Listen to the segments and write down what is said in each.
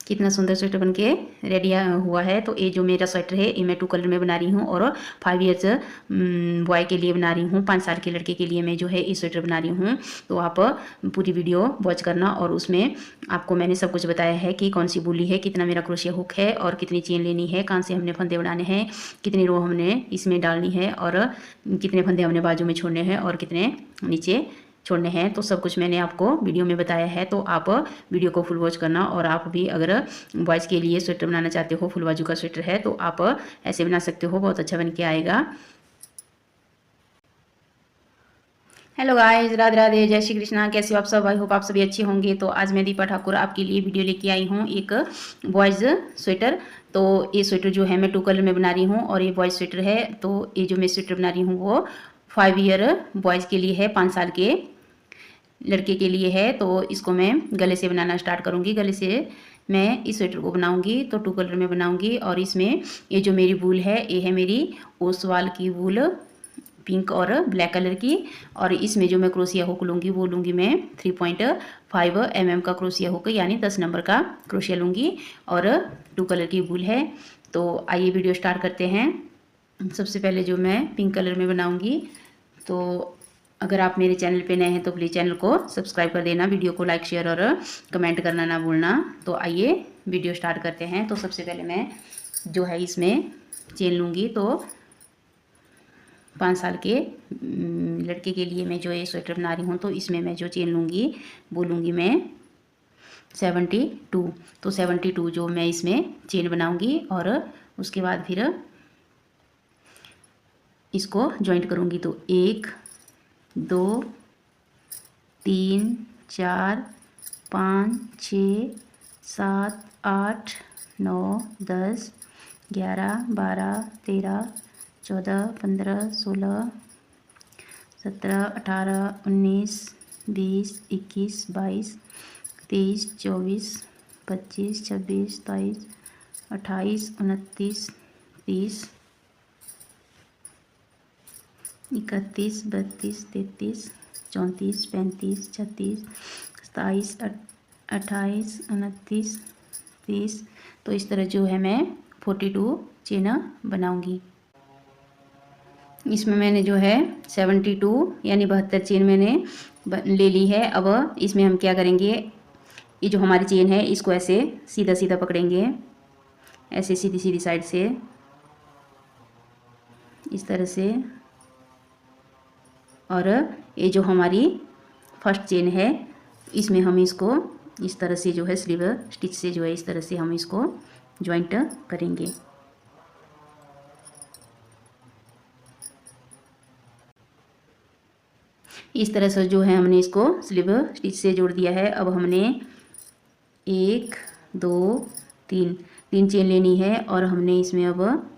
कितना सुंदर स्वेटर बनके रेडी हुआ है। तो ये जो मेरा स्वेटर है ये मैं 2 कलर में बना रही हूँ और 5 ईयर्स बॉय के लिए बना रही हूँ, 5 साल के लड़के के लिए मैं जो है ये स्वेटर बना रही हूँ। तो आप पूरी वीडियो वॉच करना और उसमें आपको मैंने सब कुछ बताया है कि कौन सी बोली है, कितना मेरा क्रोशिया हुक है और कितनी चेन लेनी है, कहाँ से हमने फंदे बनाने हैं, कितनी रो हमने इसमें डालनी है और कितने फंदे हमने बाजू में छोड़ने हैं और कितने नीचे छोड़ने हैं। तो सब कुछ मैंने आपको वीडियो में बताया है। तो आप वीडियो को फुल वॉच करना और आप भी अगर बॉयज़ के लिए स्वेटर बनाना चाहते हो, फुल बाजू का स्वेटर है तो आप ऐसे बना सकते हो, बहुत अच्छा बन के आएगा। हेलो गाइस, राधे राधे, जय श्री कृष्णा। कैसे हो आप सब? आई होप आप सभी अच्छे होंगे। तो आज मैं दीपा ठाकुर आपके लिए वीडियो लेके आई हूँ एक बॉयज़ स्वेटर। तो ये स्वेटर जो है मैं 2 कलर में बना रही हूँ और ये बॉयज़ स्वेटर है। तो ये जो मैं स्वेटर बना रही हूँ वो 5 ईयर बॉयज़ के लिए है, 5 साल के लड़के के लिए है। तो इसको मैं गले से बनाना स्टार्ट करूँगी। गले से मैं इस स्वेटर को बनाऊँगी तो 2 कलर में बनाऊँगी। और इसमें ये जो मेरी वूल है ये है मेरी ओसवाल की वूल, पिंक और ब्लैक कलर की। और इसमें जो मैं क्रोशिया हुक लूँगी वो लूँगी मैं 3.5 mm का क्रोशिया हुक, यानी 10 नंबर का क्रोशिया लूँगी और 2 कलर की वूल है। तो आइए वीडियो स्टार्ट करते हैं। सबसे पहले जो मैं पिंक कलर में बनाऊँगी, तो अगर आप मेरे चैनल पे नए हैं तो प्लीज़ चैनल को सब्सक्राइब कर देना, वीडियो को लाइक शेयर और कमेंट करना ना भूलना। तो आइए वीडियो स्टार्ट करते हैं। तो सबसे पहले मैं जो है इसमें चेन लूँगी। तो 5 साल के लड़के के लिए मैं जो ये स्वेटर बना रही हूँ तो इसमें मैं जो चेन लूँगी वो लूँगी मैं 72। तो 72 जो मैं इसमें चेन बनाऊँगी और उसके बाद फिर इसको जॉइंट करूँगी। तो 1 2 3 4 5 6 7 8 9 10 11 12 13 14 15 16 17 18 19 20 21 22 23 24 25 26 27 28 29 30 31 32 33 34 35 36 27 28 29 30। तो इस तरह जो है मैं 42 चेन बनाऊंगी। इसमें मैंने जो है 72 यानी 72 चेन मैंने ले ली है। अब इसमें हम क्या करेंगे, ये जो हमारी चेन है इसको ऐसे सीधा सीधा पकड़ेंगे, ऐसे सीधी सीधी साइड से इस तरह से। और ये जो हमारी फर्स्ट चेन है इसमें हम इसको इस तरह से जो है स्लीव स्टिच से जो है इस तरह से हम इसको जॉइंट करेंगे। इस तरह से जो है हमने इसको स्लीव स्टिच से जोड़ दिया है। अब हमने 1 2 3 चेन लेनी है और हमने इसमें अब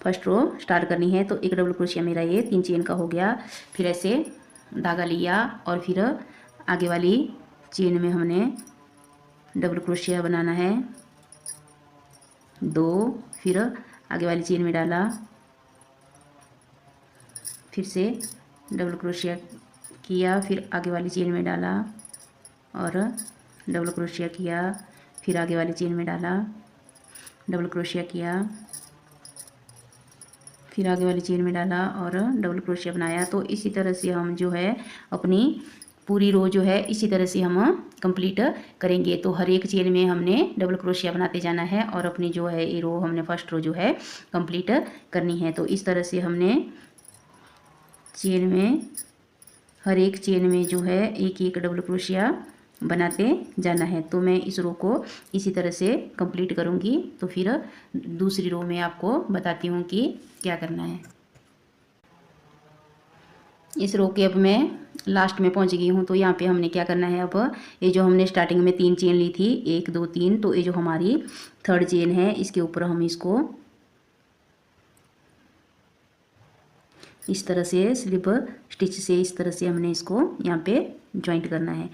फर्स्ट रो स्टार्ट करनी है। तो एक डबल क्रोशिया मेरा ये 3 चेन का हो गया। फिर ऐसे धागा लिया और फिर आगे वाली चेन में हमने डबल क्रोशिया बनाना है 2, फिर आगे वाली चेन में डाला, फिर से डबल क्रोशिया किया, फिर आगे वाली चेन में डाला और डबल क्रोशिया किया, फिर आगे वाली चेन में डाला, डबल क्रोशिया किया, फिर आगे वाली चेन में डाला और डबल क्रोशिया बनाया। तो इसी तरह से हम जो है अपनी पूरी रो जो है इसी तरह से हम कंप्लीट करेंगे। तो हर एक चेन में हमने डबल क्रोशिया बनाते जाना है और अपनी जो है ये रो हमने फर्स्ट रो जो है कंप्लीट करनी है। तो इस तरह से हमने चेन में हर एक चेन में जो है एक एक डबल क्रोशिया बनाते जाना है। तो मैं इस रो को इसी तरह से कंप्लीट करूँगी। तो फिर दूसरी रो में आपको बताती हूँ कि क्या करना है। इस रो के अब मैं लास्ट में पहुंच गई हूँ। तो यहाँ पे हमने क्या करना है, अब ये जो हमने स्टार्टिंग में 3 चेन ली थी 1 2 3, तो ये जो हमारी थर्ड चेन है इसके ऊपर हम इसको इस तरह से स्लिप स्टिच से इस तरह से हमने इसको यहाँ पे जॉइंट करना है।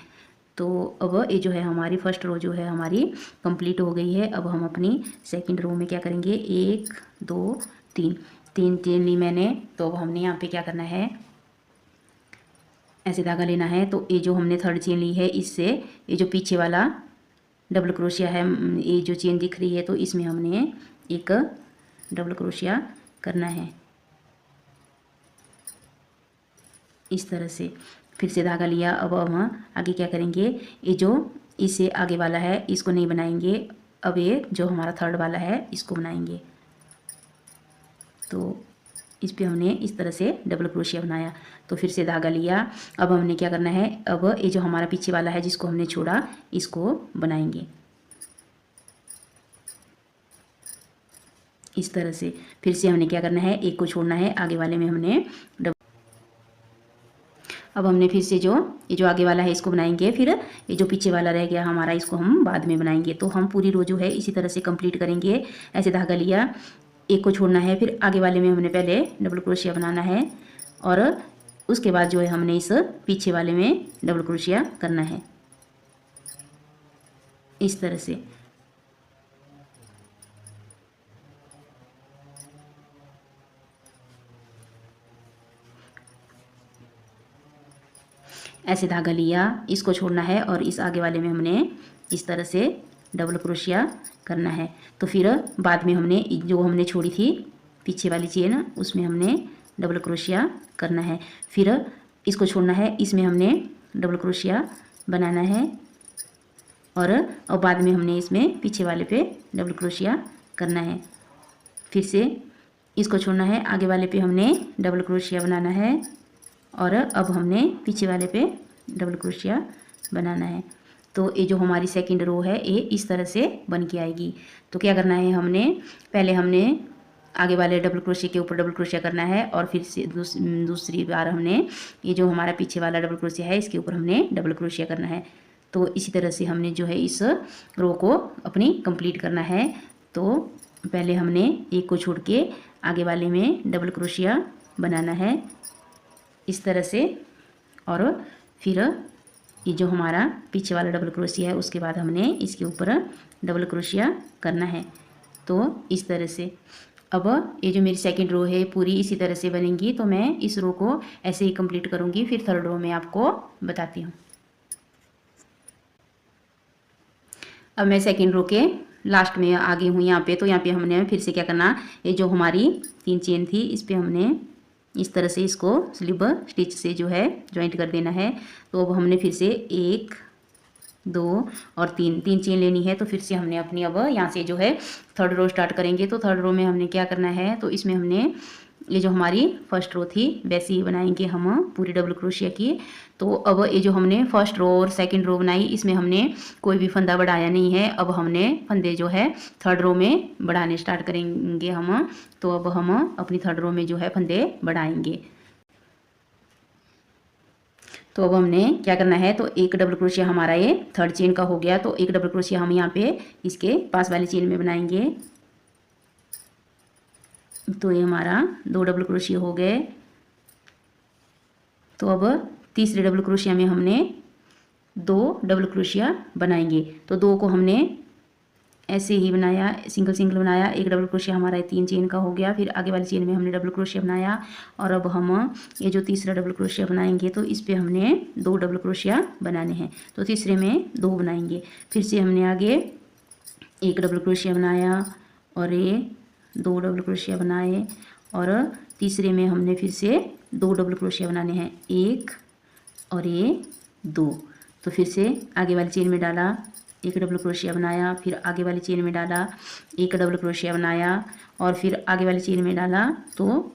तो अब ये जो है हमारी फर्स्ट रो जो है हमारी कंप्लीट हो गई है। अब हम अपनी सेकंड रो में क्या करेंगे, 1 2 3 चेन ली मैंने। तो अब हमने यहाँ पे क्या करना है, ऐसे धागा लेना है। तो ये जो हमने थर्ड चेन ली है इससे ये जो पीछे वाला डबल क्रोशिया है, ये जो चेन दिख रही है तो इसमें हमने एक डबल क्रोशिया करना है इस तरह से। फिर से धागा लिया। अब हम आगे क्या करेंगे, ये जो इससे आगे वाला है इसको नहीं बनाएंगे, अब ये जो हमारा थर्ड वाला है इसको बनाएंगे। तो इस पे हमने इस तरह से डबल क्रोशिया बनाया। तो फिर से धागा लिया। अब हमने क्या करना है, अब ये जो हमारा पीछे वाला है जिसको हमने छोड़ा इसको बनाएंगे इस तरह से। फिर से हमने क्या करना है, एक को छोड़ना है, आगे वाले में हमने अब हमने फिर से जो ये जो आगे वाला है इसको बनाएंगे, फिर ये जो पीछे वाला रह गया हमारा इसको हम बाद में बनाएंगे। तो हम पूरी रो जो है इसी तरह से कंप्लीट करेंगे। ऐसे धागा लिया, एक को छोड़ना है, फिर आगे वाले में हमने पहले डबल क्रोशिया बनाना है और उसके बाद जो है हमने इस पीछे वाले में डबल क्रोशिया करना है इस तरह से। ऐसे धागा लिया, इसको छोड़ना है और इस आगे वाले में हमने इस तरह से डबल क्रोशिया करना है। तो फिर बाद में हमने जो हमने छोड़ी थी पीछे वाली चेन उसमें हमने डबल क्रोशिया करना है। फिर इसको छोड़ना है, इसमें हमने डबल क्रोशिया बनाना है और बाद में हमने इसमें पीछे वाले पे डबल क्रोशिया करना है। फिर से इसको छोड़ना है, आगे वाले पे हमने डबल क्रोशिया बनाना है और अब हमने पीछे वाले पे डबल क्रोशिया बनाना है। तो ये जो हमारी सेकंड रो है ये इस तरह से बन के आएगी। तो क्या करना है, हमने पहले हमने आगे वाले डबल क्रोशिया के ऊपर डबल क्रोशिया करना है और फिर से दूसरी बार हमने ये जो हमारा पीछे वाला डबल क्रोशिया है इसके ऊपर हमने डबल क्रोशिया करना है। तो इसी तरह से हमने जो है इस रो को अपनी कंप्लीट करना है। तो पहले हमने एक को छोड़ के आगे वाले में डबल क्रोशिया बनाना है इस तरह से और फिर ये जो हमारा पीछे वाला डबल क्रोशिया है उसके बाद हमने इसके ऊपर डबल क्रोशिया करना है। तो इस तरह से अब ये जो मेरी सेकंड रो है पूरी इसी तरह से बनेंगी। तो मैं इस रो को ऐसे ही कंप्लीट करूँगी, फिर थर्ड रो में आपको बताती हूँ। अब मैं सेकंड रो के लास्ट में आ गई हूँ यहाँ पे। तो यहाँ पे हमने फिर से क्या करना, ये जो हमारी 3 चेन थी इस पर हमने इस तरह से इसको स्लिप स्टिच से जो है ज्वाइंट कर देना है। तो अब हमने फिर से 1 2 और 3 चेन लेनी है। तो फिर से हमने अपनी अब यहाँ से जो है थर्ड रो स्टार्ट करेंगे। तो थर्ड रो में हमने क्या करना है, तो इसमें हमने ये जो हमारी फर्स्ट रो थी वैसे ही बनाएंगे हम पूरी डबल क्रोशिया की। तो अब ये जो हमने फर्स्ट रो और सेकंड रो बनाई इसमें हमने कोई भी फंदा बढ़ाया नहीं है। अब हमने फंदे जो है थर्ड रो में बढ़ाने स्टार्ट करेंगे हम। तो अब हम अपनी थर्ड रो में जो है फंदे बढ़ाएंगे। तो अब हमने क्या करना है, तो एक डबल क्रोशिया हमारा ये थर्ड चेन का हो गया। तो एक डबल क्रोशिया हम यहाँ पे इसके पास वाली चेन में बनाएंगे। तो ये हमारा 2 डबल क्रोशिया हो गए। तो अब तीसरे डबल क्रोशिया में हमने 2 डबल क्रोशिया बनाएंगे। तो 2 को हमने ऐसे ही बनाया, सिंगल सिंगल बनाया। एक डबल क्रोशिया हमारा 3 चेन का हो गया। फिर आगे वाली चेन में हमने डबल क्रोशिया बनाया और अब हम ये जो तीसरा डबल क्रोशिया बनाएंगे तो इस पे हमने 2 डबल क्रोशिया बनाने हैं। तो तीसरे में 2 बनाएंगे। फिर से हमने आगे एक डबल क्रोशिया बनाया और ये 2 डबल क्रोशिया बनाए और तीसरे में हमने फिर से 2 डबल क्रोशिया बनाने हैं, 1 और ये 2। तो फिर से आगे वाली चेन में डाला, एक डबल क्रोशिया बनाया, फिर आगे वाली चेन में डाला, एक डबल क्रोशिया बनाया और फिर आगे वाली चेन में डाला। तो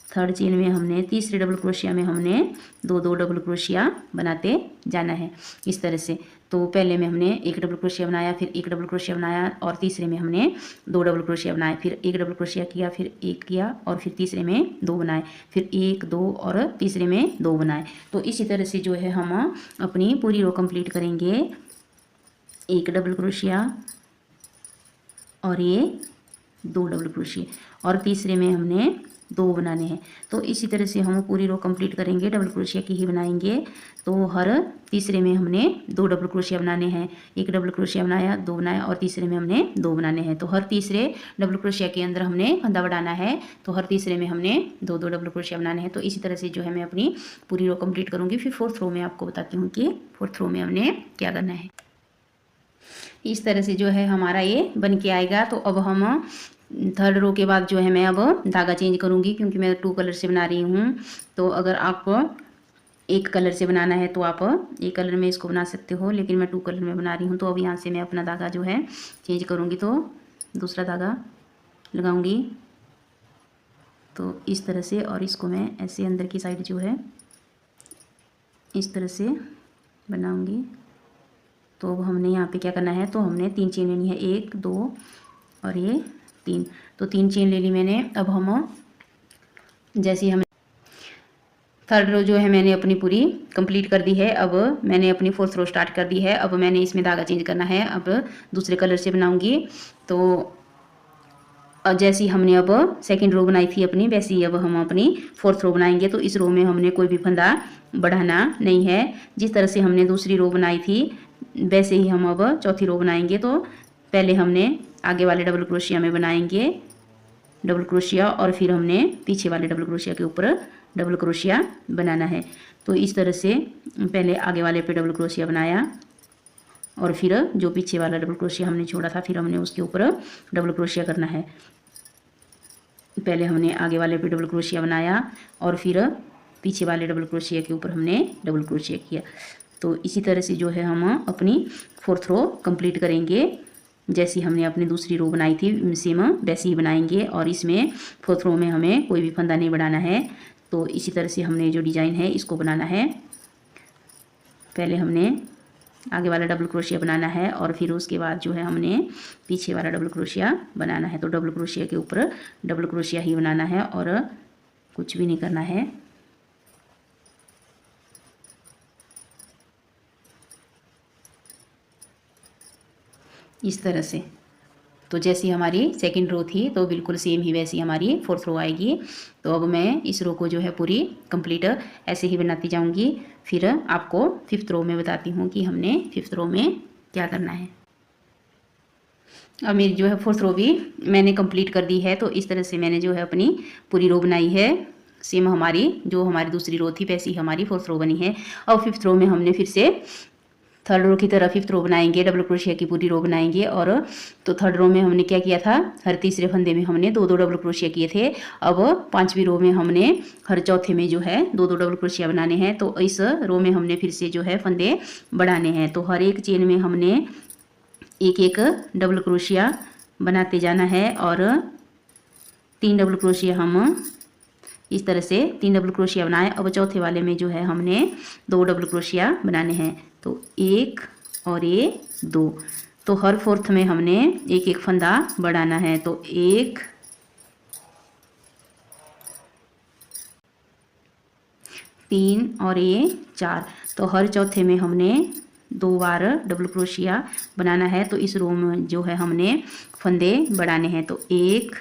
थर्ड चेन में हमने तीसरे डबल क्रोशिया में हमने 2 डबल क्रोशिया बनाते जाना है इस तरह से। तो पहले में हमने एक डबल क्रोशिया बनाया, फिर एक डबल क्रोशिया बनाया और तीसरे में हमने 2 डबल क्रोशिया बनाए, फिर एक डबल क्रोशिया किया, फिर एक किया और फिर तीसरे में 2 बनाए, फिर 1 2 और तीसरे में 2 बनाए। तो इसी तरह से जो है हम अपनी पूरी रो कंप्लीट करेंगे। एक डबल क्रोशिया और ये 2 डबल क्रोशिया और तीसरे में हमने 2 बनाने हैं। तो इसी तरह से हम पूरी रो कंप्लीट करेंगे, डबल क्रोशिया की ही बनाएंगे। तो हर तीसरे में हमने 2 डबल क्रोशिया बनाने हैं। एक डबल क्रोशिया बनाया, 2 बनाया और तीसरे में हमने 2 बनाने हैं। तो हर तीसरे डबल क्रोशिया के अंदर हमने फंदा बढ़ाना है। तो हर तीसरे में हमने 2 डबल क्रोशिया बनाने हैं। तो इसी तरह से जो है मैं अपनी पूरी रो कंप्लीट करूँगी। फिर फोर्थ रो में आपको बताती हूँ कि फोर्थ रो में हमने क्या करना है। इस तरह से जो है हमारा ये बन के आएगा। तो अब हम थर्ड रो के बाद जो है मैं अब धागा चेंज करूँगी, क्योंकि मैं 2 कलर से बना रही हूँ। तो अगर आप एक कलर से बनाना है तो आप एक कलर में इसको बना सकते हो, लेकिन मैं 2 कलर में बना रही हूँ। तो अब यहाँ से मैं अपना धागा जो है चेंज करूँगी। तो दूसरा धागा लगाऊँगी तो इस तरह से, और इसको मैं ऐसे अंदर की साइड जो है इस तरह से बनाऊँगी। तो अब हमने यहाँ पे क्या करना है, तो हमने 3 चेन लेनी है, 1 2 और ये 3। तो 3 चेन ले ली मैंने। अब हम जैसे हम थर्ड रो जो है मैंने अपनी पूरी कंप्लीट कर दी है। अब मैंने अपनी फोर्थ रो स्टार्ट कर दी है। अब मैंने इसमें धागा चेंज करना है, अब दूसरे कलर से बनाऊंगी। तो जैसी हमने अब सेकंड रो बनाई थी अपनी, वैसे ही अब हम अपनी फोर्थ रो बनाएंगे। तो इस रो में हमने कोई भी फंदा बढ़ाना नहीं है। जिस तरह से हमने दूसरी रो बनाई थी वैसे ही हम अब चौथी रो बनाएंगे। तो पहले हमने आगे वाले डबल क्रोशिया में बनाएंगे डबल क्रोशिया, और फिर हमने पीछे वाले डबल क्रोशिया के ऊपर डबल क्रोशिया बनाना है। तो इस तरह से पहले आगे वाले पे डबल क्रोशिया बनाया, और फिर जो पीछे वाला डबल क्रोशिया हमने छोड़ा था फिर हमने उसके ऊपर डबल क्रोशिया करना है। पहले हमने आगे वाले पे डबल क्रोशिया बनाया और फिर पीछे वाले डबल क्रोशिया के ऊपर हमने डबल क्रोशिया किया। तो इसी तरह से जो है हम अपनी फोर्थ रो कंप्लीट करेंगे। जैसी हमने अपनी दूसरी रो बनाई थी सेम वैसी ही बनाएंगे, और इसमें फोर्थ रो में हमें कोई भी फंदा नहीं बढ़ाना है। तो इसी तरह से हमने जो डिज़ाइन है इसको बनाना है। पहले हमने आगे वाला डबल क्रोशिया बनाना है, और फिर उसके बाद जो है हमने पीछे वाला डबल क्रोशिया बनाना है। तो डबल क्रोशिया के ऊपर डबल क्रोशिया ही बनाना है और कुछ भी नहीं करना है। इस तरह से। तो जैसी हमारी सेकंड रो थी तो बिल्कुल सेम ही वैसी हमारी फोर्थ रो आएगी। तो अब मैं इस रो को जो है पूरी कंप्लीट ऐसे ही बनाती जाऊंगी। फिर आपको फिफ्थ रो में बताती हूँ कि हमने फिफ्थ रो में क्या करना है। अब मेरी जो है फोर्थ रो भी मैंने कंप्लीट कर दी है। तो इस तरह से मैंने जो है अपनी पूरी रो बनाई है। सेम हमारी जो हमारी दूसरी रो थी वैसी हमारी फोर्थ रो बनी है। अब फिफ्थ रो में हमने फिर से थर्ड रो की तरह फिफ्थ रो बनाएंगे, डबल क्रोशिया की पूरी रो बनाएंगे। और तो थर्ड रो में हमने क्या किया था, हर तीसरे फंदे में हमने 2-2 डबल क्रोशिया किए थे। अब पांचवी रो में हमने हर चौथे में जो है 2-2 डबल क्रोशिया बनाने हैं। तो इस रो में हमने फिर से जो है फंदे बढ़ाने हैं। तो हर एक चेन में हमने एक एक डबल क्रोशिया बनाते जाना है, और 3 डबल क्रोशिया हम इस तरह से 3 डबल क्रोशिया बनाए। अब चौथे वाले में जो है हमने 2 डबल क्रोशिया बनाने हैं। तो 1 और ये 2। तो हर फोर्थ में हमने एक एक फंदा बढ़ाना है। तो 1 3 और ये 4। तो हर चौथे में हमने 2 बार डबल क्रोशिया बनाना है। तो इस रो में जो है हमने फंदे बढ़ाने हैं। तो 1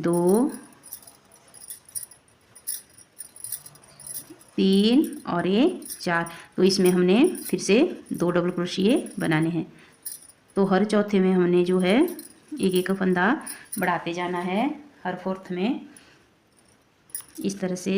2 3 और ये 4। तो इसमें हमने फिर से 2 डबल क्रोशिये बनाने हैं। तो हर चौथे में हमने जो है एक एक फंदा बढ़ाते जाना है हर फोर्थ में। इस तरह से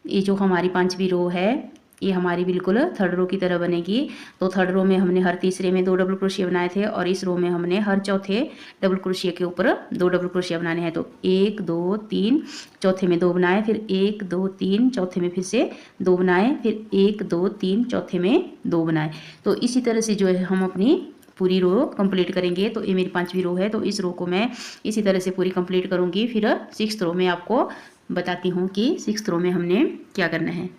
ये जो हमारी पांचवी रो है ये हमारी बिल्कुल थर्ड रो की तरह बनेगी। तो थर्ड रो में हमने हर तीसरे में 2 डबल क्रोशिया बनाए थे, और इस रो में हमने हर चौथे डबल क्रोशिया के ऊपर 2 डबल क्रोशिया बनाने हैं। तो 1 2 3 चौथे में 2 बनाए, फिर 1 2 3 चौथे में फिर से 2 बनाए, फिर 1 2 3 चौथे में 2 बनाए। तो इसी तरह से जो है हम अपनी पूरी रो कंप्लीट करेंगे। तो ये मेरी पांचवी रो है। तो इस रो को मैं इसी तरह से पूरी कंप्लीट करूँगी। फिर सिक्स्थ रो में आपको बताती हूँ कि सिक्स्थ रो में हमने क्या करना है।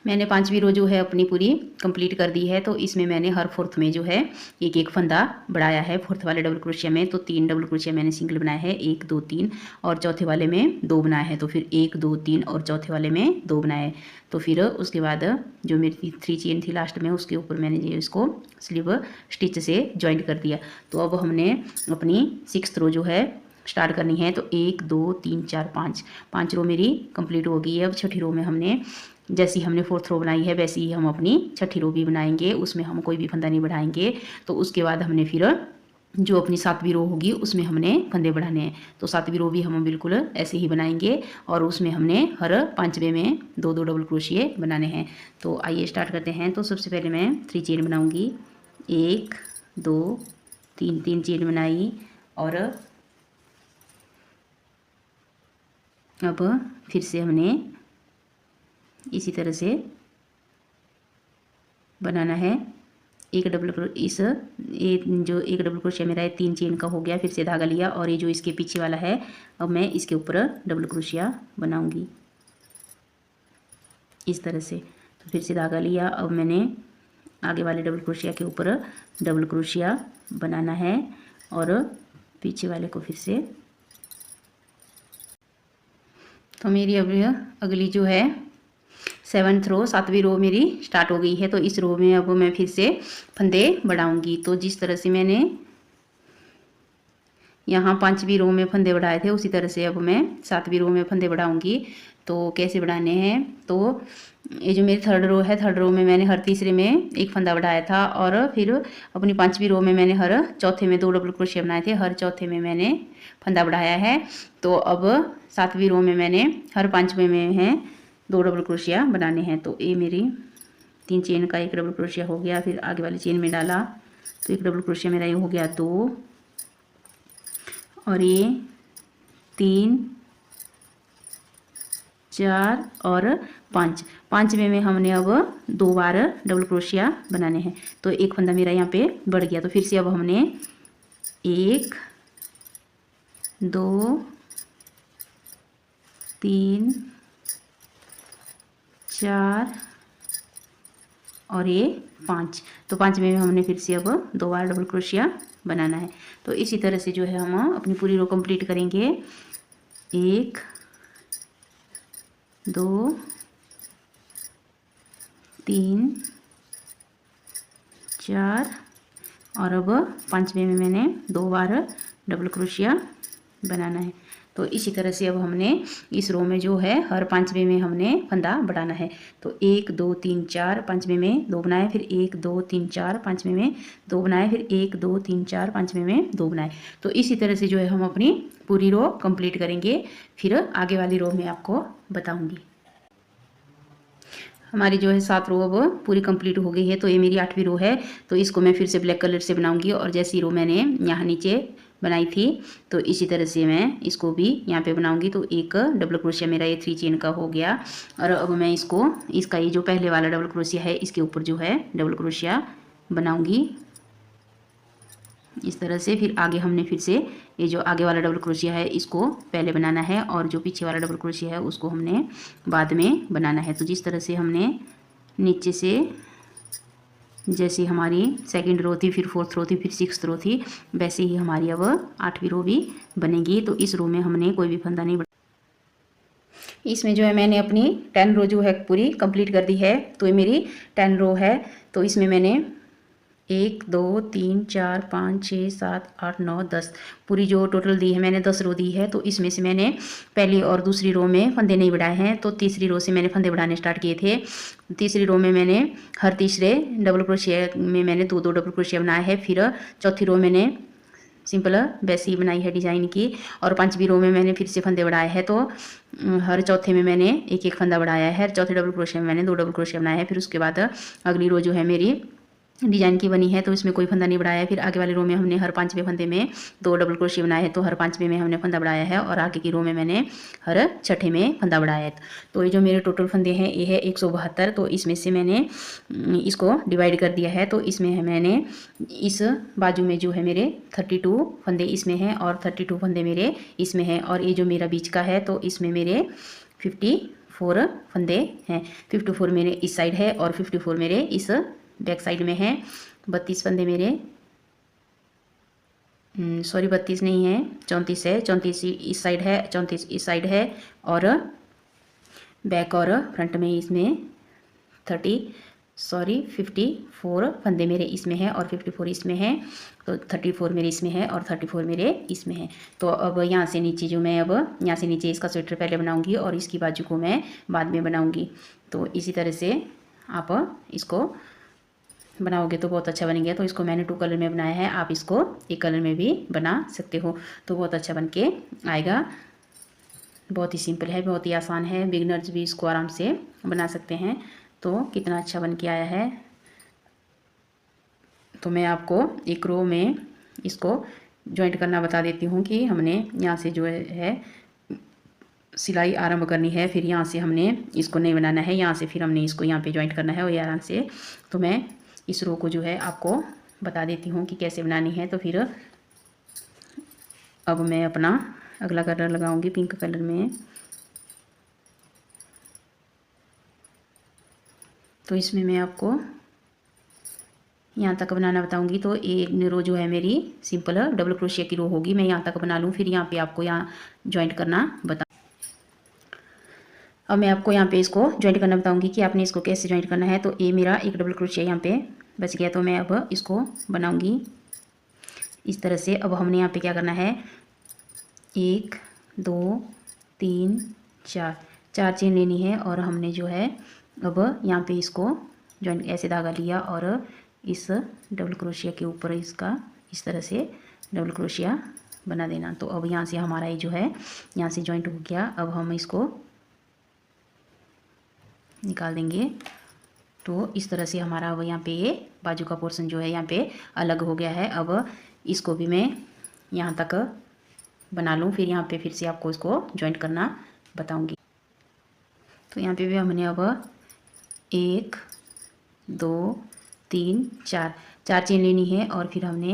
मैंने पांचवी रो जो है अपनी पूरी कंप्लीट कर दी है। तो इसमें मैंने हर फोर्थ में जो है एक एक फंदा बढ़ाया है। फोर्थ वाले डबल क्रोशिया में तो 3 डबल क्रोशिया मैंने सिंगल बनाया है, 1 2 3, और चौथे वाले में 2 बनाया है। तो फिर 1 2 3 और चौथे वाले में 2 बनाए। तो फिर उसके बाद जो मेरी 3 चेन थी लास्ट में उसके ऊपर मैंने जो इसको स्लीव स्टिच से ज्वाइंट कर दिया। तो अब हमने अपनी सिक्स्थ रो जो है स्टार्ट करनी है। तो 1 2 3 4 5 रो मेरी कंप्लीट हो गई है। अब छठी रो में हमने जैसी हमने फोर्थ रो बनाई है वैसी ही हम अपनी छठी रो भी बनाएंगे। उसमें हम कोई भी फंदा नहीं बढ़ाएंगे। तो उसके बाद हमने फिर जो अपनी 7वीं रो होगी उसमें हमने फंदे बढ़ाने हैं। तो 7वीं रो भी हम बिल्कुल ऐसे ही बनाएंगे और उसमें हमने हर 5वें में 2-2 डबल क्रोशिए बनाने हैं। तो आइए स्टार्ट करते हैं। तो सबसे पहले मैं 3 चेन बनाऊंगी, 1 2 3 चेन बनाई और अब फिर से हमने इसी तरह से बनाना है। एक डबल जो एक डबल क्रोशिया मेरा है 3 चेन का हो गया, फिर से धागा लिया और ये जो इसके पीछे वाला है अब मैं इसके ऊपर डबल क्रोशिया बनाऊंगी इस तरह से। तो फिर से धागा लिया, अब मैंने आगे वाले डबल क्रोशिया के ऊपर डबल क्रोशिया बनाना है और पीछे वाले को फिर से। तो मेरी अब अगली जो है 7th रो 7वीं रो मेरी स्टार्ट हो गई है। तो इस रो में अब मैं फिर से फंदे बढ़ाऊंगी। तो जिस तरह से मैंने यहाँ 5वीं रो में फंदे बढ़ाए थे उसी तरह से अब मैं 7वीं रो में फंदे बढ़ाऊंगी। तो कैसे बढ़ाने हैं, तो ये जो मेरी 3rd रो है, 3rd रो में मैंने हर तीसरे में एक फंदा बढ़ाया था और फिर अपनी 5वीं रो में मैंने हर चौथे में 2 डबल क्रोशिया बनाए थे, हर चौथे में मैंने फंदा बढ़ाया है। तो अब 7वीं रो में मैंने हर 5वें में है 2 डबल क्रोशिया बनाने हैं। तो ये मेरी 3 चेन का एक डबल क्रोशिया हो गया, फिर आगे वाली चेन में डाला तो एक डबल क्रोशिया मेरा ये हो गया 2 और ये 3 4 और 5। 5वें में हमने अब 2 बार डबल क्रोशिया बनाने हैं। तो एक फंदा मेरा यहाँ पे बढ़ गया। तो फिर से अब हमने 1 2 3 4 और ये 5। तो 5वें में हमने फिर से अब 2 बार डबल क्रोशिया बनाना है। तो इसी तरह से जो है हम अपनी पूरी रो कंप्लीट करेंगे। 1 2 3 4 और अब 5वें में मैंने 2 बार डबल क्रोशिया बनाना है। तो इसी तरह से अब हमने इस रो में जो है हर 5वें में हमने फंदा बढ़ाना है। तो 1 2 3 4 5वें में 2 बनाए, फिर 1 2 3 4 5वें में 2 बनाए, फिर 1 2 3 4 5वें में 2 बनाए। तो इसी तरह से जो है हम अपनी पूरी रो कंप्लीट करेंगे। फिर आगे वाली रो में आपको बताऊंगी। हमारी जो है 7 रो अब पूरी कंप्लीट हो गई है। तो ये मेरी 8वीं रो है। तो इसको मैं फिर से ब्लैक कलर से बनाऊंगी और जैसी रो मैंने यहाँ नीचे बनाई थी तो इसी तरह से मैं इसको भी यहाँ पे बनाऊंगी। तो एक डबल क्रोशिया मेरा ये 3 चेन का हो गया और अब मैं इसका ये जो पहले वाला डबल क्रोशिया है इसके ऊपर जो है डबल क्रोशिया बनाऊंगी इस तरह से। फिर आगे हमने फिर से ये जो आगे वाला डबल क्रोशिया है इसको पहले बनाना है और जो पीछे वाला डबल क्रोशिया है उसको हमने बाद में बनाना है। तो जिस तरह से हमने नीचे से जैसी हमारी 2nd रो थी, फिर 4th रो थी, फिर 6th रो थी, वैसे ही हमारी अब 8वीं रो भी बनेगी। तो इस रो में हमने कोई भी फंदा नहीं इसमें जो है मैंने अपनी 10 रो जो है पूरी कंप्लीट कर दी है। तो ये मेरी 10 रो है। तो इसमें मैंने 1 2 3 4 5 6 7 8 9 10 पूरी जो टोटल दी है मैंने 10 रो दी है। तो इसमें से मैंने पहली और दूसरी रो में फंदे नहीं बढ़ाए हैं। तो तीसरी रो से मैंने फंदे बढ़ाने स्टार्ट किए थे। तीसरी रो में मैंने हर तीसरे डबल क्रोशिया में मैंने 2-2 डबल क्रोशिया बनाया है। फिर चौथी रो मैंने सिंपल वैसी बनाई है डिज़ाइन की और 5वीं रो में मैंने फिर से फंदे बढ़ाए हैं। तो हर चौथे में मैंने एक फंदा बढ़ाया है। चौथे डबल क्रोशिया में मैंने 2 डबल क्रोशिया बनाया है। फिर उसके बाद अगली रो जो है मेरी डिजाइन की बनी है तो इसमें कोई फंदा नहीं बढ़ाया है। फिर आगे वाली रो में हमने हर 5वें फंदे में 2 डबल क्रोशिया बनाए हैं। तो हर 5वें में हमने फंदा बढ़ाया है और आगे की रो में मैंने हर 6ठे में फंदा बढ़ाया है। तो ये जो मेरे टोटल फंदे हैं ये है 172। तो इसमें से मैंने इसको डिवाइड कर दिया है। तो इसमें है मैंने इस बाजू में जो है मेरे 32 फंदे इसमें हैं और 32 फंदे मेरे इसमें हैं और ये जो मेरा बीच का है तो इसमें मेरे 54 फंदे हैं। 54 मेरे इस साइड है और 54 मेरे इस बैक साइड में है। 32 फंदे मेरे 32 नहीं है 34 है। 34 इस साइड है, 34 इस साइड है और बैक और फ्रंट में इसमें 54 फंदे मेरे इसमें है और 54 इसमें है। तो 34 मेरे इसमें है और 34 मेरे इसमें है। तो अब यहाँ से नीचे जो मैं अब यहाँ से नीचे इसका स्वेटर पहले बनाऊंगी और इसकी बाजू को मैं बाद में बनाऊंगी। तो इसी तरह से आप इसको बनाओगे तो बहुत अच्छा बनेंगे। तो इसको मैंने 2 कलर में बनाया है, आप इसको एक कलर में भी बना सकते हो तो बहुत अच्छा बन के आएगा। बहुत ही सिंपल है, बहुत ही आसान है, बिगनर्स भी इसको आराम से बना सकते हैं। तो कितना अच्छा बन के आया है। तो मैं आपको एक रो में इसको जॉइंट करना बता देती हूँ कि हमने यहाँ से जो है सिलाई आरंभ करनी है, फिर यहाँ से हमने इसको नहीं बनाना है, यहाँ से फिर हमने इसको यहाँ पे जॉइंट करना है और आराम से। तो मैं इस रो को जो है आपको बता देती हूँ कि कैसे बनानी है। तो फिर अब मैं अपना अगला कलर लगाऊंगी पिंक कलर में। तो इसमें मैं आपको यहाँ तक बनाना बताऊंगी। तो एक रो जो है मेरी सिंपल डबल क्रोशिया की रो होगी, मैं यहाँ तक बना लूँ, फिर यहाँ पे आपको यहाँ जॉइंट करना बता। अब मैं आपको यहाँ पे इसको जॉइंट करना बताऊंगी कि आपने इसको कैसे जॉइंट करना है। तो ये मेरा एक डबल क्रोशिया यहाँ पे बच गया, तो मैं अब इसको बनाऊंगी इस तरह से। अब हमने यहाँ पे क्या करना है, 1 2 3 4 चेन लेनी है और हमने जो है अब यहाँ पे इसको जॉइंट ऐसे धागा लिया और इस डबल क्रोशिया के ऊपर इसका इस तरह से डबल क्रोशिया बना देना। तो अब यहाँ से हमारा ये जो है यहाँ से जॉइंट हो गया। अब हम इसको निकाल देंगे। तो इस तरह से हमारा अब यहाँ पे ये बाजू का पोर्शन जो है यहाँ पे अलग हो गया है। अब इसको भी मैं यहाँ तक बना लूँ, फिर यहाँ पे फिर से आपको इसको जॉइंट करना बताऊँगी। तो यहाँ पे भी हमने अब 1 2 3 4 चेन लेनी है और फिर हमने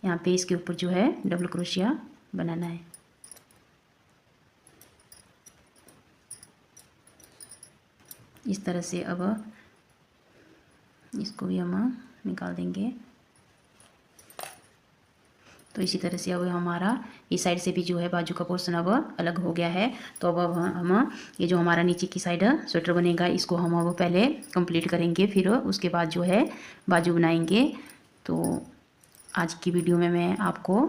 यहाँ पे इसके ऊपर जो है डबल क्रोशिया बनाना है। इस तरह से अब इसको भी हम निकाल देंगे। तो इसी तरह से अब हमारा इस साइड से भी जो है बाजू का पोर्शन अब अलग हो गया है। तो अब हम ये जो हमारा नीचे की साइड स्वेटर बनेगा इसको हम अब पहले कंप्लीट करेंगे, फिर उसके बाद जो है बाजू बनाएंगे। तो आज की वीडियो में मैं आपको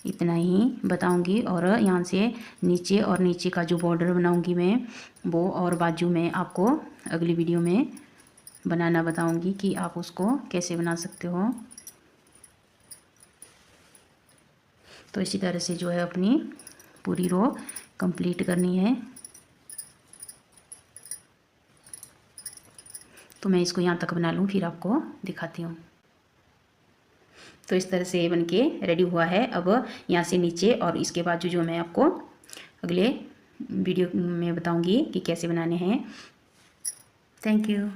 इतना ही बताऊंगी और यहाँ से नीचे और नीचे का जो बॉर्डर बनाऊंगी मैं वो और बाजू में आपको अगली वीडियो में बनाना बताऊंगी कि आप उसको कैसे बना सकते हो। तो इसी तरह से जो है अपनी पूरी रो कंप्लीट करनी है। तो मैं इसको यहाँ तक बना लूँ फिर आपको दिखाती हूँ। तो इस तरह से बन के रेडी हुआ है। अब यहाँ से नीचे और इसके बाजू जो मैं आपको अगले वीडियो में बताऊँगी कि कैसे बनाने हैं। Thank you.